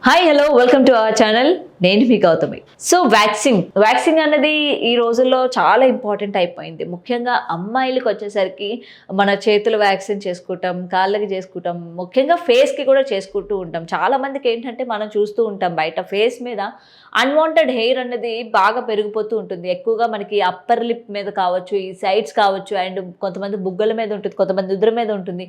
Hi hello welcome to our channel. నేను మీ Gautami. So waxing అన్నది ఈ రోజుల్లో చాలా ఇంపార్టెంట్ అయిపోయింది. ముఖ్యంగా అమ్మాయిలకు వచ్చేసరికి మన చేతులు వ్యాక్సిన్ చేసుకుంటాం, కాళ్ళకి చేసుకుంటాం, ముఖ్యంగా ఫేస్కి కూడా చేసుకుంటూ ఉంటాం. చాలామందికి ఏంటంటే మనం చూస్తూ ఉంటాం బయట ఫేస్ మీద అన్వాంటెడ్ హెయిర్ అన్నది బాగా పెరిగిపోతూ ఉంటుంది. ఎక్కువగా మనకి అప్పర్ లిప్ మీద కావచ్చు, ఈ సైడ్స్ కావచ్చు, అండ్ కొంతమంది బుగ్గల మీద ఉంటుంది, కొంతమంది ఉదర మీద ఉంటుంది.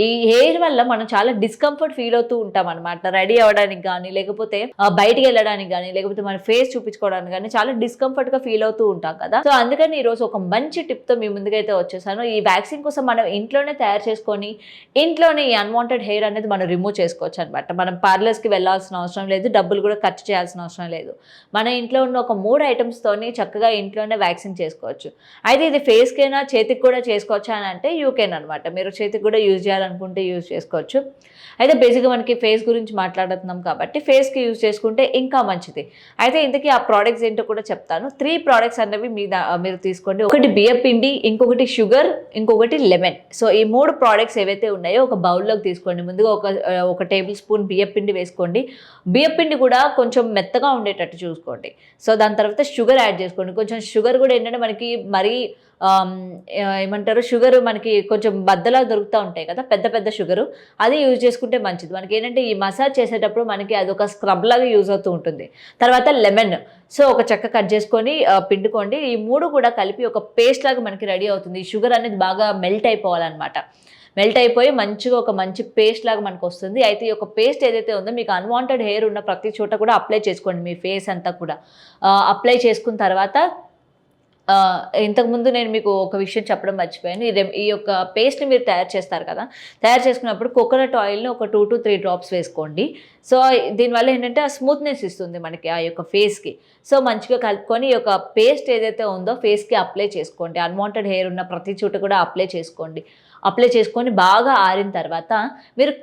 ఈ హెయిర్ వల్ల మనం చాలా డిస్కంఫర్ట్ ఫీల్ అవుతూ ఉంటాం అనమాట. రెడీ అవ్వడానికి కానీ, లేకపోతే బయటికి వెళ్ళడానికి కానీ, లేకపోతే మన ఫేస్ చూపించుకోవడానికి కానీ చాలా డిస్కంఫర్ట్ గా ఫీల్ అవుతూ ఉంటాం కదా. సో అందుకని ఈ రోజు ఒక మంచి టిప్ తో మీ ముందుకైతే వచ్చేసాను. ఈ వ్యాక్సిన్ కోసం మనం ఇంట్లోనే తయారు చేసుకొని ఇంట్లోనే ఈ అన్వాంటెడ్ హెయిర్ అనేది మనం రిమూవ్ చేసుకోవచ్చు అనమాట. మనం పార్లర్స్ కి వెళ్ళాల్సిన అవసరం లేదు, డబ్బులు కూడా ఖర్చు చేయాల్సిన అవసరం లేదు. మన ఇంట్లో ఉన్న ఒక 3 ఐటమ్స్ తోని చక్కగా ఇంట్లోనే వ్యాక్సిన్ చేసుకోవచ్చు. అయితే ఇది ఫేస్ కైనా చేతికి కూడా చేసుకోవచ్చా అని అంటే యూ కెన్ అనమాట. మీరు చేతికి కూడా యూజ్ చేయాలనుకుంటే యూజ్ చేసుకోవచ్చు. అయితే బేసిక్గా మనకి ఫేస్ గురించి మాట్లాడుతున్నాం కాబట్టి ఫేస్కి యూజ్ చేసుకుంటే ఇంకా మంచిది. అయితే ఇంతకీ ఆ ప్రోడక్ట్స్ ఏంటో కూడా చెప్తాను. 3 ప్రోడక్ట్స్ అనేవి మీరు తీసుకోండి. ఒకటి బియ్యం పిండి, ఇంకొకటి షుగర్, ఇంకొకటి లెమన్. సో ఈ 3 ప్రోడక్ట్స్ ఏవైతే ఉన్నాయో ఒక బౌల్లోకి తీసుకోండి. ముందుగా ఒక టేబుల్ స్పూన్ బియ్యం పిండి వేసుకోండి. బియ్యం పిండి కూడా కొంచెం మెత్తగా ఉండేటట్టు చూసుకోండి. సో దాని తర్వాత షుగర్ యాడ్ చేసుకోండి. కొంచెం షుగర్ కూడా ఏంటంటే మనకి మరీ ఏమంటారు, షుగర్ మనకి కొంచెం బద్దలా దొరుకుతూ ఉంటాయి కదా, పెద్ద పెద్ద షుగరు, అది యూజ్ చేసుకుంటే మంచిది. మనకి ఏంటంటే ఈ మసాజ్ చేసేటప్పుడు మనకి అది ఒక స్క్రబ్ లాగా యూజ్ అవుతూ ఉంటుంది. తర్వాత లెమన్, సో ఒక చెక్క కట్ చేసుకొని పిండుకోండి. ఈ 3 కూడా కలిపి ఒక పేస్ట్ లాగా మనకి రెడీ అవుతుంది. ఈ షుగర్ అనేది బాగా మెల్ట్ అయిపోవాలన్నమాట. మెల్ట్ అయిపోయి మంచిగా ఒక మంచి పేస్ట్ లాగా మనకు వస్తుంది. అయితే ఈ యొక్క పేస్ట్ ఏదైతే ఉందో మీకు అన్వాంటెడ్ హెయిర్ ఉన్న ప్రతి చోట కూడా అప్లై చేసుకోండి. మీ ఫేస్ అంతా కూడా అప్లై చేసుకున్న తర్వాత ఇంతకుముందు నేను మీకు ఒక విషయం చెప్పడం మర్చిపోయాను. ఈ యొక్క పేస్ట్ని మీరు తయారు చేస్తారు కదా, తయారు చేసుకున్నప్పుడు కోకోనట్ ఆయిల్ని ఒక 2 to 3 డ్రాప్స్ వేసుకోండి. సో దీనివల్ల ఏంటంటే ఆ స్మూత్నెస్ ఇస్తుంది మనకి ఆ యొక్క ఫేస్కి. సో మంచిగా కలుపుకొని ఈ యొక్క పేస్ట్ ఏదైతే ఉందో ఫేస్కి అప్లై చేసుకోండి. అన్వాంటెడ్ హెయిర్ ఉన్న ప్రతి చోట కూడా అప్లై చేసుకోండి. అప్లై చేసుకొని బాగా ఆరిన తర్వాత మీరు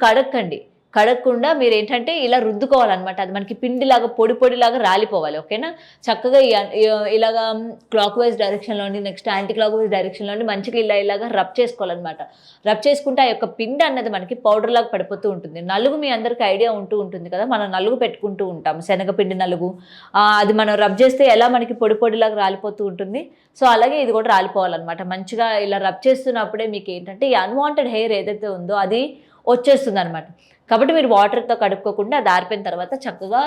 కడగకుండా మీరు ఏంటంటే ఇలా రుద్దుకోవాలన్నమాట. అది మనకి పిండిలాగా పొడిలాగా రాలిపోవాలి. ఓకేనా? చక్కగా ఇలాగా క్లాక్ వైజ్ డైరెక్షన్లోని, నెక్స్ట్ యాంటీ క్లాక్ వైజ్ డైరెక్షన్లోని మంచిగా ఇలాగా రబ్ చేసుకోవాలన్నమాట. రబ్ చేసుకుంటే ఆ యొక్క పిండి అన్నది మనకి పౌడర్ లాగా పడిపోతూ ఉంటుంది. నలుగు మీ అందరికీ ఐడియా ఉంటుంది కదా, మనం నలుగు పెట్టుకుంటూ ఉంటాం, శనగపిండి నలుగు. అది మనం రబ్ చేస్తే ఎలా మనకి పొడిలాగా రాలిపోతూ ఉంటుంది. సో అలాగే ఇది కూడా రాలిపోవాలన్నమాట. మంచిగా ఇలా రబ్ చేస్తున్నప్పుడే మీకు ఏంటంటే ఈ అన్వాంటెడ్ హెయిర్ ఏదైతే ఉందో అది వచ్చేస్తుంది అనమాట. కాబట్టి మీరు వాటర్తో కడుక్కోకుండా అది ఆరిపోయిన తర్వాత చక్కగా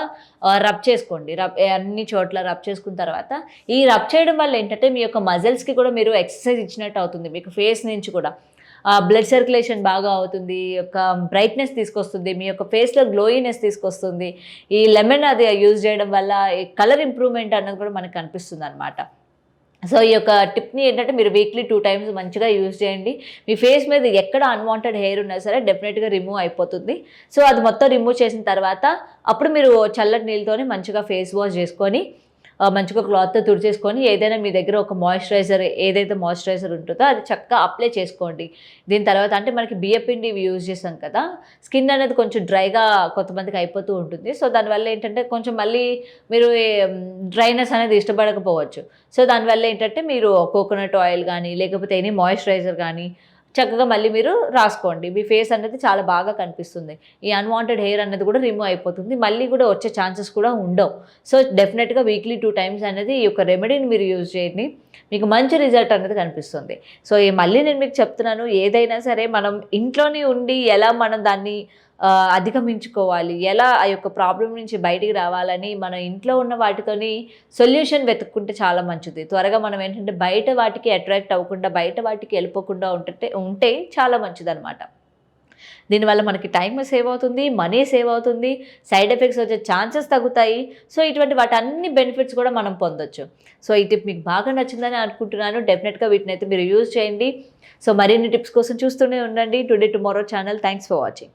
రబ్ చేసుకోండి. అన్ని చోట్ల రబ్ చేసుకున్న తర్వాత ఈ రబ్ చేయడం వల్ల ఏంటంటే మీ యొక్క మజిల్స్కి కూడా మీరు ఎక్సర్సైజ్ ఇచ్చినట్టు అవుతుంది. మీకు ఫేస్ నుంచి కూడా బ్లడ్ సర్క్యులేషన్ బాగా అవుతుంది, యొక్క బ్రైట్నెస్ తీసుకొస్తుంది, మీ యొక్క ఫేస్లో గ్లోయినెస్ తీసుకొస్తుంది. ఈ లెమన్ అది యూజ్ చేయడం వల్ల ఈ కలర్ ఇంప్రూవ్మెంట్ అన్నది కూడా మనకు కనిపిస్తుంది అనమాట. సో ఈ యొక్క టిప్ని ఏంటంటే మీరు వీక్లీ 2 times మంచిగా యూజ్ చేయండి. మీ ఫేస్ మీద ఎక్కడ అన్వాంటెడ్ హెయిర్ ఉన్నా సరే డెఫినెట్గా రిమూవ్ అయిపోతుంది. సో అది మొత్తం రిమూవ్ చేసిన తర్వాత అప్పుడు మీరు చల్లటి నీళ్ళతోనే మంచిగా ఫేస్ వాష్ చేసుకొని మంచిగా క్లాత్తో తుడిచేసుకొని ఏదైనా మీ దగ్గర ఒక మాయిశ్చరైజర్ ఏదైతే మాయిశ్చరైజర్ ఉంటుందో అది చక్కగా అప్లై చేసుకోండి. దీని తర్వాత అంటే మనకి బియ్యపిండి యూజ్ చేసాం కదా, స్కిన్ అనేది కొంచెం డ్రైగా కొంతమందికి అయిపోతూ ఉంటుంది. సో దానివల్ల ఏంటంటే కొంచెం మళ్ళీ మీరు డ్రైనెస్ అనేది ఇష్టపడకపోవచ్చు. సో దానివల్ల ఏంటంటే మీరు కోకోనట్ ఆయిల్ కానీ, లేకపోతే ఎనీ మాయిశ్చరైజర్ కానీ చక్కగా మళ్ళీ మీరు రాసుకోండి. మీ ఫేస్ అనేది చాలా బాగా కనిపిస్తుంది. ఈ అన్వాంటెడ్ హెయిర్ అనేది కూడా రిమూవ్ అయిపోతుంది. మళ్ళీ కూడా వచ్చే ఛాన్సెస్ కూడా ఉండవు. సో డెఫినెట్గా వీక్లీ 2 times అనేది ఈ యొక్క రెమెడీని మీరు యూజ్ చేయండి. మీకు మంచి రిజల్ట్ అనేది కనిపిస్తుంది. సో మళ్ళీ నేను మీకు చెప్తున్నాను, ఏదైనా సరే మనం ఇంట్లోనే ఉండి ఎలా మనం దాన్ని అధిగమించుకోవాలి, ఎలా ఆ యొక్క ప్రాబ్లం నుంచి బయటికి రావాలని మనం ఇంట్లో ఉన్న వాటితోని సొల్యూషన్ వెతుక్కుంటే చాలా మంచిది. త్వరగా మనం ఏంటంటే బయట వాటికి అట్రాక్ట్ అవ్వకుండా, బయట వాటికి వెళ్ళిపోకుండా ఉంటే చాలా మంచిదన్నమాట. దీనివల్ల మనకి టైం సేవ్ అవుతుంది, మనీ సేవ్ అవుతుంది, సైడ్ ఎఫెక్ట్స్ వచ్చే ఛాన్సెస్ తగ్గుతాయి. సో ఇటువంటి వాటి అన్ని బెనిఫిట్స్ కూడా మనం పొందొచ్చు. సో ఈ టిప్ మీకు బాగా నచ్చిందని అనుకుంటున్నాను. డెఫినెట్గా వీటిని అయితే మీరు యూజ్ చేయండి. సో మరిన్ని టిప్స్ కోసం చూస్తూనే ఉండండి today tomorrow channel. Thanks for watching.